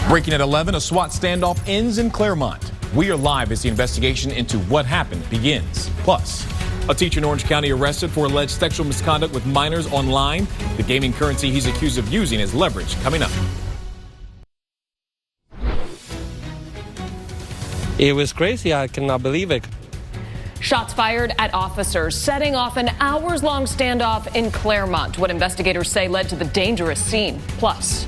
Breaking at 11, a SWAT standoff ends in Claremont. We are live as the investigation into what happened begins. Plus, a teacher in Orange County arrested for alleged sexual misconduct with minors online. The gaming currency he's accused of using as leverage coming up. It was crazy. I cannot believe it. Shots fired at officers, setting off an hours-long standoff in Claremont. What investigators say led to the dangerous scene. Plus,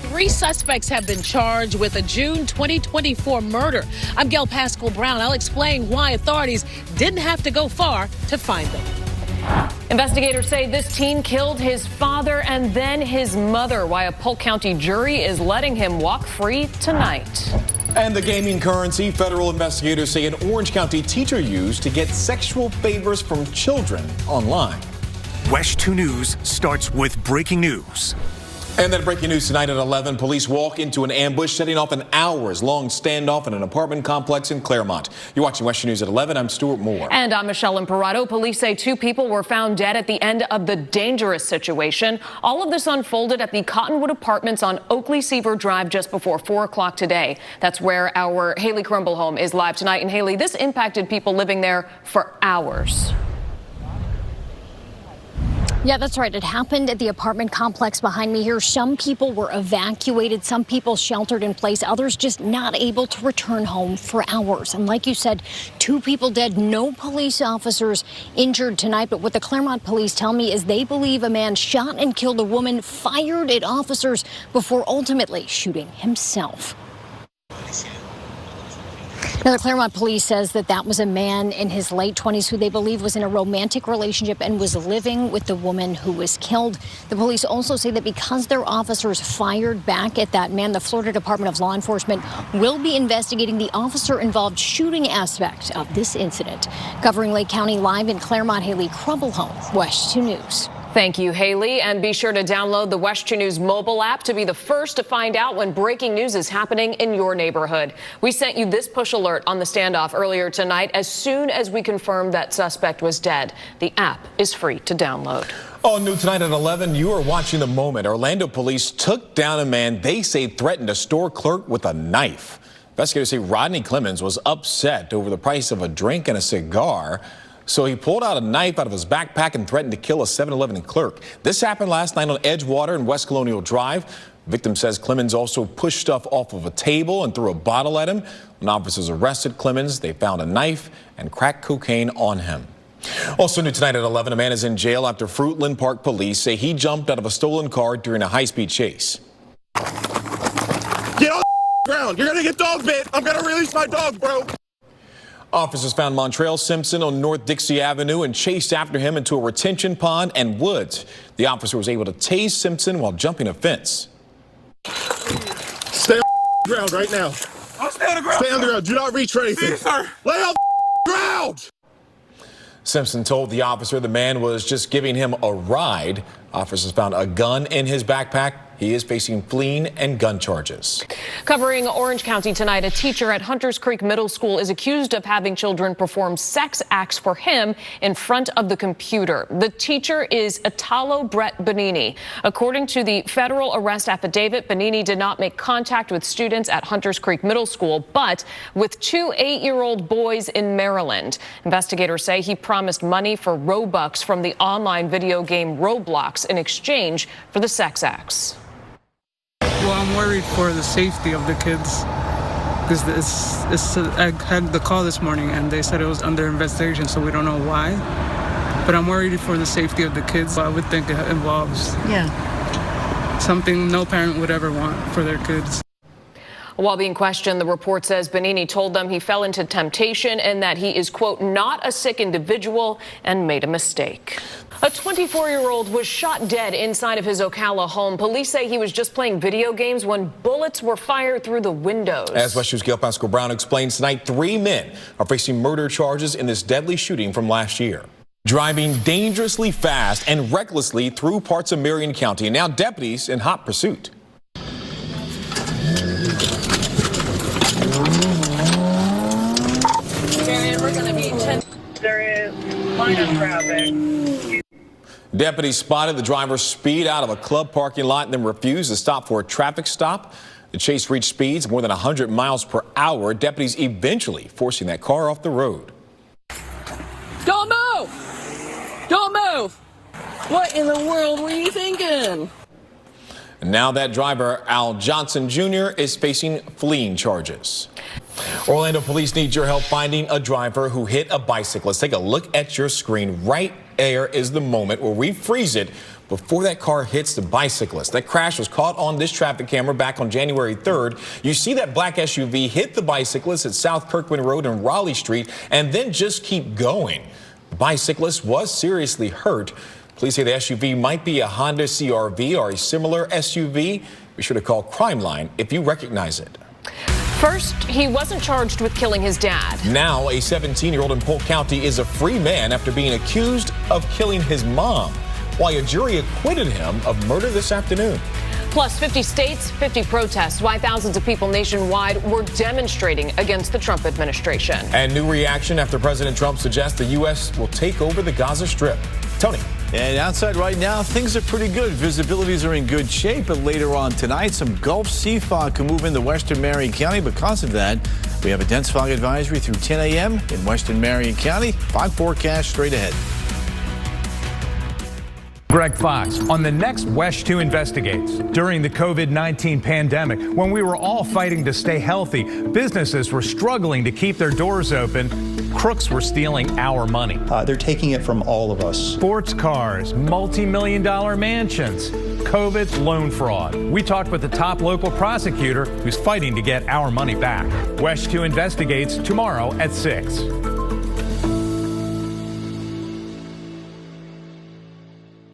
3 suspects have been charged with a June 2024 murder. I'm Gail Pascal Brown. I'll explain why authorities didn't have to go far to find them. Investigators say this teen killed his father and then his mother. Why a Polk County jury is letting him walk free tonight. And the gaming currency federal investigators say an Orange County teacher used to get sexual favors from children online. WESH 2 News starts with breaking news. And then breaking news tonight at 11, police walk into an ambush, setting off an hours-long standoff in an apartment complex in Claremont. You're watching WESH News at 11. I'm Stuart Moore. And I'm Michelle Imparato. Police say 2 people were found dead at the end of the dangerous situation. All of this unfolded at the Cottonwood Apartments on Oakley-Seaver Drive just before 4 o'clock today. That's where our Haley Crumblehome is live tonight. And Haley, this impacted people living there for hours. Yeah, that's right. It happened at the apartment complex behind me here. Some people were evacuated, some people sheltered in place, others just not able to return home for hours. And like you said, 2 people dead, no police officers injured tonight. But what the Claremont police tell me is they believe a man shot and killed a woman, fired at officers before ultimately shooting himself. Now, the Claremont police says that was a man in his late 20s who they believe was in a romantic relationship and was living with the woman who was killed. The police also say that because their officers fired back at that man, the Florida Department of Law Enforcement will be investigating the officer-involved shooting aspect of this incident. Covering Lake County live in Claremont, Haley Crumblehome, WESH 2 News. Thank you, Haley. And be sure to download the WESH 2 News mobile app to be the first to find out when breaking news is happening in your neighborhood. We sent you this push alert on the standoff earlier tonight as soon as we confirmed that suspect was dead. The app is free to download. Oh, new tonight at 11, you are watching the moment. Orlando police took down a man they say threatened a store clerk with a knife. Investigators say Rodney Clemens was upset over the price of a drink and a cigar. So he pulled out a knife out of his backpack and threatened to kill a 7-Eleven clerk. This happened last night on Edgewater and West Colonial Drive. Victim says Clemens also pushed stuff off of a table and threw a bottle at him. When officers arrested Clemens, they found a knife and crack cocaine on him. Also new tonight at 11, a man is in jail after Fruitland Park police say he jumped out of a stolen car during a high-speed chase. Get on the ground. You're going to get dog bit. I'm going to release my dog, bro. Officers found Montrell Simpson on North Dixie Avenue and chased after him into a retention pond and woods. The officer was able to tase Simpson while jumping a fence. Stay on the ground right now. I'll stay on the ground. Stay on the ground. Do not reach for anything. Please, sir. Lay on the ground. Simpson told the officer the man was just giving him a ride. Officers found a gun in his backpack. He is facing fleeing and gun charges. Covering Orange County tonight, a teacher at Hunters Creek Middle School is accused of having children perform sex acts for him in front of the computer. The teacher is Italo Brett Bonini. According to the federal arrest affidavit, Bonini did not make contact with students at Hunters Creek Middle School, but with 2 8-year-old boys in Maryland. Investigators say he promised money for Robux from the online video game Roblox in exchange for the sex acts. Well, I'm worried for the safety of the kids because I had the call this morning and they said it was under investigation, so we don't know why. But I'm worried for the safety of the kids. I would think it involves something no parent would ever want for their kids. While being questioned, the report says Bonini told them he fell into temptation and that he is, quote, not a sick individual and made a mistake. A 24-year-old was shot dead inside of his Ocala home. Police say he was just playing video games when bullets were fired through the windows. As WESH News' Gail Pascal Brown explains tonight, 3 men are facing murder charges in this deadly shooting from last year. Driving dangerously fast and recklessly through parts of Marion County, and now deputies in hot pursuit. Marion, we're going to be 10. There is minor traffic. Deputies spotted the driver speed out of a club parking lot and then refused to stop for a traffic stop. The chase reached speeds more than 100 miles per hour. Deputies eventually forcing that car off the road. Don't move! Don't move! What in the world were you thinking? And now that driver, Al Johnson Jr., is facing fleeing charges. Orlando police need your help finding a driver who hit a bicyclist. Take a look at your screen. Right there is the moment where we freeze it before that car hits the bicyclist. That crash was caught on this traffic camera back on January 3rd. You see that black SUV hit the bicyclist at South Kirkland Road and Raleigh Street and then just keep going. The bicyclist was seriously hurt. Police say the SUV might be a Honda CR-V or a similar SUV. Be sure to call Crime Line if you recognize it. First, he wasn't charged with killing his dad. Now, a 17-year-old in Polk County is a free man after being accused of killing his mom, while a jury acquitted him of murder this afternoon. Plus, 50 states, 50 protests. Why thousands of people nationwide were demonstrating against the Trump administration. And new reaction after President Trump suggests the U.S. will take over the Gaza Strip. Tony. And outside right now, things are pretty good. Visibilities are in good shape, but later on tonight, some Gulf sea fog can move into western Marion County. Because of that, we have a dense fog advisory through 10 a.m. in western Marion County. Fog forecast straight ahead. Greg Fox on the next WESH 2 investigates. During the COVID-19 pandemic, when we were all fighting to stay healthy, businesses were struggling to keep their doors open. Crooks were stealing our money. They're taking it from all of us. Sports cars, multi-million-dollar mansions, COVID loan fraud. We talked with the top local prosecutor who's fighting to get our money back. WESH 2 investigates tomorrow at 6.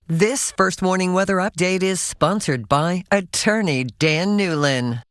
This First Morning Weather Update is sponsored by Attorney Dan Newlin.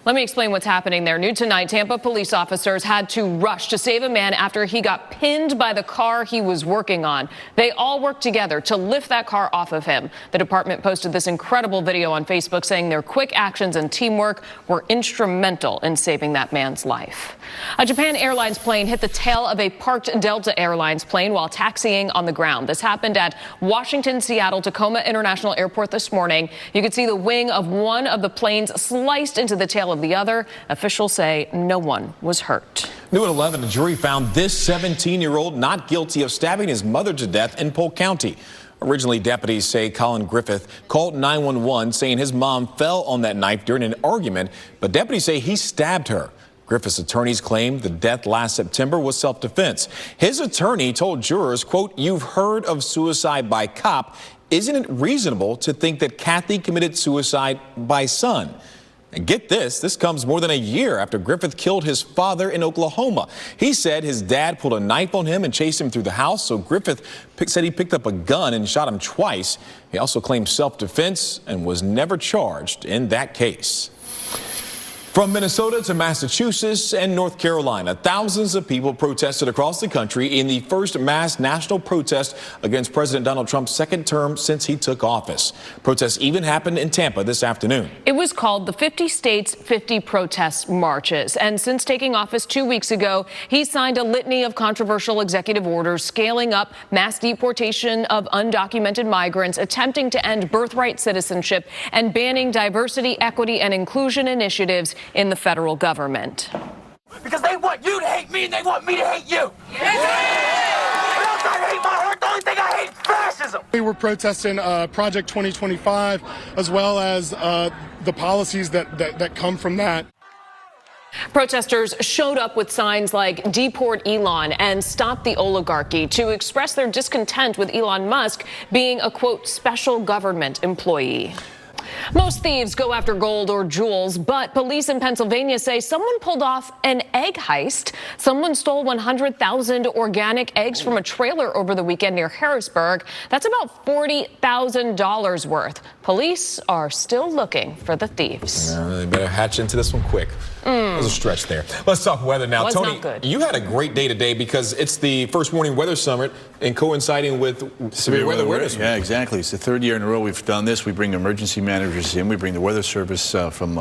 Let me explain what's happening there. New tonight, Tampa police officers had to rush to save a man after he got pinned by the car he was working on. They all worked together to lift that car off of him. The department posted this incredible video on Facebook saying their quick actions and teamwork were instrumental in saving that man's life. A Japan Airlines plane hit the tail of a parked Delta Airlines plane while taxiing on the ground. This happened at Washington, Seattle, Tacoma International Airport this morning. You could see the wing of one of the planes sliced into the tail of the other. Officials say no one was hurt. New at 11, a jury found this 17-year-old not guilty of stabbing his mother to death in Polk County. Originally, deputies say Colin Griffith called 911 saying his mom fell on that knife during an argument, but deputies say he stabbed her. Griffith's attorneys claimed the death last September was self-defense. His attorney told jurors, quote, "You've heard of suicide by cop. Isn't it reasonable to think that Kathy committed suicide by son?" And get this, this comes more than a year after Griffith killed his father in Oklahoma. He said his dad pulled a knife on him and chased him through the house, so Griffith said he picked up a gun and shot him twice. He also claimed self-defense and was never charged in that case. From Minnesota to Massachusetts and North Carolina, thousands of people protested across the country in the first mass national protest against President Donald Trump's second term since he took office. Protests even happened in Tampa this afternoon. It was called the 50 States 50 Protest Marches. And since taking office 2 weeks ago, he signed a litany of controversial executive orders scaling up mass deportation of undocumented migrants, attempting to end birthright citizenship, and banning diversity, equity, and inclusion initiatives in the federal government. Because they want you to hate me and they want me to hate you. I hate my heart. The only thing I hate is fascism. We were protesting Project 2025 as well as the policies that come from that. Protesters showed up with signs like "Deport Elon" and "Stop the Oligarchy" to express their discontent with Elon Musk being a, quote, special government employee. Most thieves go after gold or jewels, but police in Pennsylvania say someone pulled off an egg heist. Someone stole 100,000 organic eggs from a trailer over the weekend near Harrisburg. That's about $40,000 worth. Police are still looking for the thieves. They better hatch into this one quick. There's a stretch there. Let's talk weather now. Was Tony, not good. you had a great day today because it's the first morning weather summit and coinciding with severe weather awareness. Yeah, exactly. It's the third year in a row we've done this. We bring emergency managers in. We bring the weather service from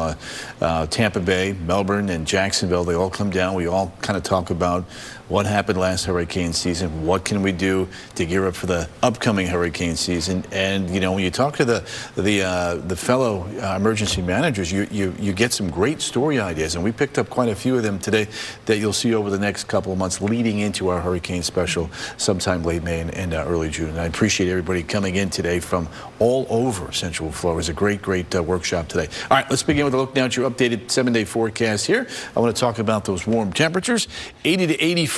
Tampa Bay, Melbourne, and Jacksonville. They all come down. We all kind of talk about what happened last hurricane season. What can we do to gear up for the upcoming hurricane season? And you know, when you talk to the fellow emergency managers, you get some great story ideas, and we picked up quite a few of them today that you'll see over the next couple of months leading into our hurricane special sometime late May and early June. And I appreciate everybody coming in today from all over Central Florida. It was a great workshop today. All right, let's begin with a look now at your updated 7-day forecast here. I want to talk about those warm temperatures, 80 to 85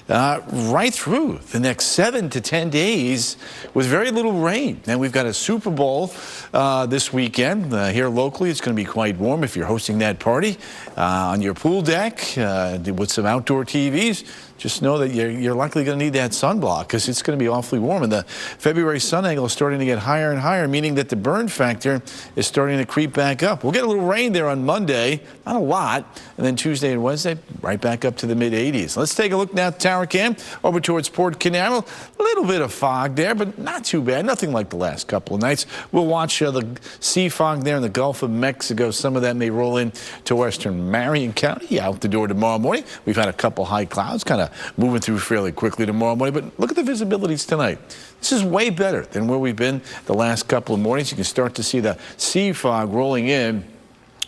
right through the next 7 to 10 days with very little rain. And we've got a Super Bowl this weekend here locally. It's going to be quite warm if you're hosting that party on your pool deck with some outdoor TVs. Just know that you're likely going to need that sunblock because it's going to be awfully warm. And the February sun angle is starting to get higher and higher, meaning that the burn factor is starting to creep back up. We'll get a little rain there on Monday, not a lot. And then Tuesday and Wednesday, right back up to the mid-80s. Let's take a look now at Tower Cam over towards Port Canaveral. A little bit of fog there, but not too bad. Nothing like the last couple of nights. We'll watch the sea fog there in the Gulf of Mexico. Some of that may roll in to western Marion County out the door tomorrow morning. We've had a couple high clouds kind of moving through fairly quickly tomorrow morning, but look at the visibilities tonight. This is way better than where we've been the last couple of mornings. You can start to see the sea fog rolling in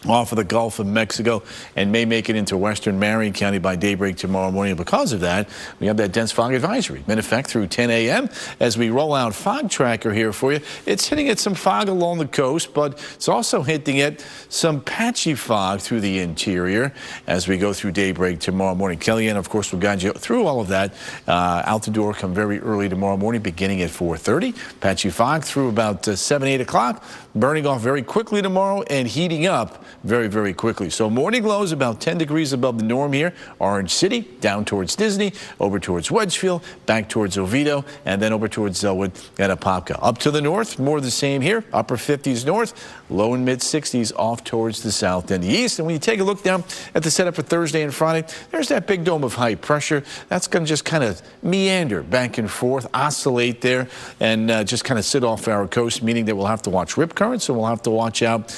off of the Gulf of Mexico and may make it into western Marion County by daybreak tomorrow morning. Because of that, we have that dense fog advisory in effect through 10 a.m. As we roll out Fog Tracker here for you, it's hitting at some fog along the coast, but it's also hinting at some patchy fog through the interior as we go through daybreak tomorrow morning. Kellyanne, of course, will guide you through all of that. Out the door come very early tomorrow morning, beginning at 4:30. Patchy fog through about 7, 8 o'clock, burning off very quickly tomorrow and heating up very quickly. So morning lows about 10 degrees above the norm here. Orange City, down towards Disney, over towards Wedgefield, back towards Oviedo, and then over towards Zellwood and Apopka. Up to the north, more of the same here. Upper 50s north, low and mid 60s off towards the south and the east. And when you take a look down at the setup for Thursday and Friday, there's that big dome of high pressure. That's going to just kind of meander back and forth, oscillate there, and just kind of sit off our coast, meaning that we'll have to watch rip currents, and we'll have to watch out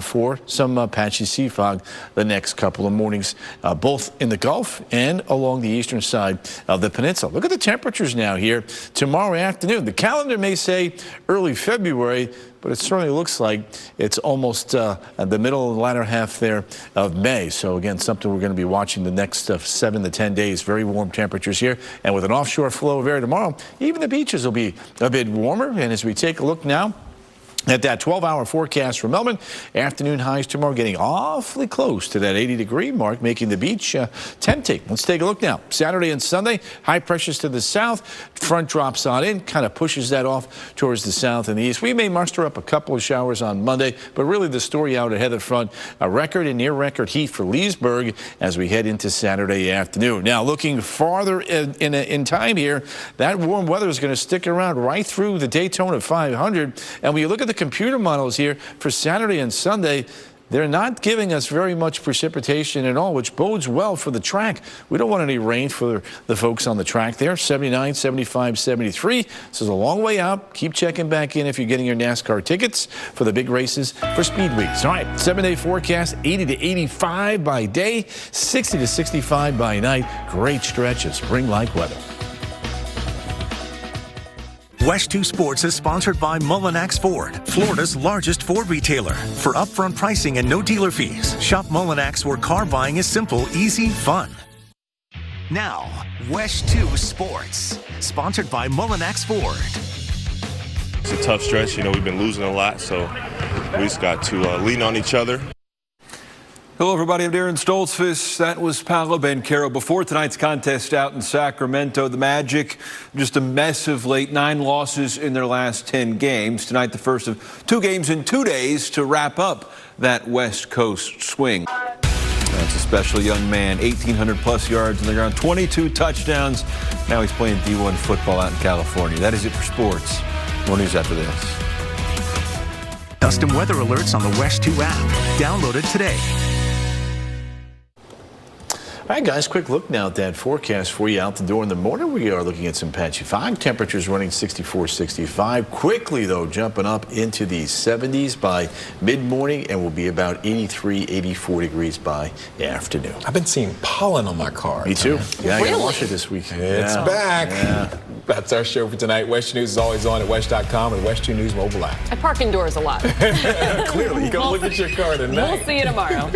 for some patchy sea fog the next couple of mornings, both in the Gulf and along the eastern side of the peninsula. Look at the temperatures now here tomorrow afternoon. The calendar may say early February, but it certainly looks like it's almost the middle and latter half there of May. So again, something we're going to be watching the next 7 to 10 days. Very warm temperatures here. And with an offshore flow of air tomorrow, even the beaches will be a bit warmer. And as we take a look now at that 12-hour forecast for Melbourne, afternoon highs tomorrow getting awfully close to that 80-degree mark, making the beach tempting. Let's take a look now. Saturday and Sunday, high pressures to the south. Front drops on in, kind of pushes that off towards the south and the east. We may muster up a couple of showers on Monday, but really the story out ahead of the front, a record and near-record heat for Leesburg as we head into Saturday afternoon. Now, looking farther in time here, that warm weather is going to stick around right through the Daytona 500. And when you look at the computer models here for Saturday and Sunday, they're not giving us very much precipitation at all, which bodes well for the track. We don't want any rain for the folks on the track there. 79, 75, 73. This is a long way out. Keep checking back in if you're getting your NASCAR tickets for the big races for Speed Weeks. All right, 7-day forecast, 80 to 85 by day, 60 to 65 by night. Great stretch of spring-like weather. WESH 2 Sports is sponsored by Mullinax Ford, Florida's largest Ford retailer. For upfront pricing and no dealer fees, shop Mullinax, where car buying is simple, easy, fun. Now, WESH 2 Sports, sponsored by Mullinax Ford. It's a tough stretch. You know, we've been losing a lot, so we just got to lean on each other. Hello, everybody. I'm Darren Stoltzfus. That was Paolo Banchero. Before tonight's contest out in Sacramento, the Magic, just a mess of late, 9 losses in their last 10 games. Tonight, the first of 2 games in 2 days to wrap up that West Coast swing. That's a special young man, 1,800-plus yards on the ground, 22 touchdowns. Now he's playing D1 football out in California. That is it for sports. More news after this. Custom weather alerts on the WESH 2 app. Download it today. All right, guys, quick look now at that forecast for you out the door in the morning. We are looking at some patchy fog. Temperatures running 64, 65. Quickly, though, jumping up into the 70s by mid-morning and will be about 83, 84 degrees by the afternoon. I've been seeing pollen on my car. Me too. Yeah, I Really? got to wash it this week. It's back. Yeah. That's our show for tonight. WESH News is always on at WESH.com and WESH 2 News mobile app. I park indoors a lot. Clearly, you go look at your car tonight. We'll see you tomorrow.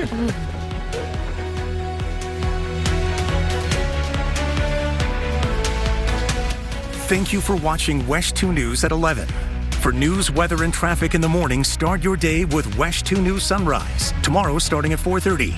Thank you for watching WESH 2 News at 11. For news, weather, and traffic in the morning, start your day with WESH 2 News Sunrise. Tomorrow starting at 4:30.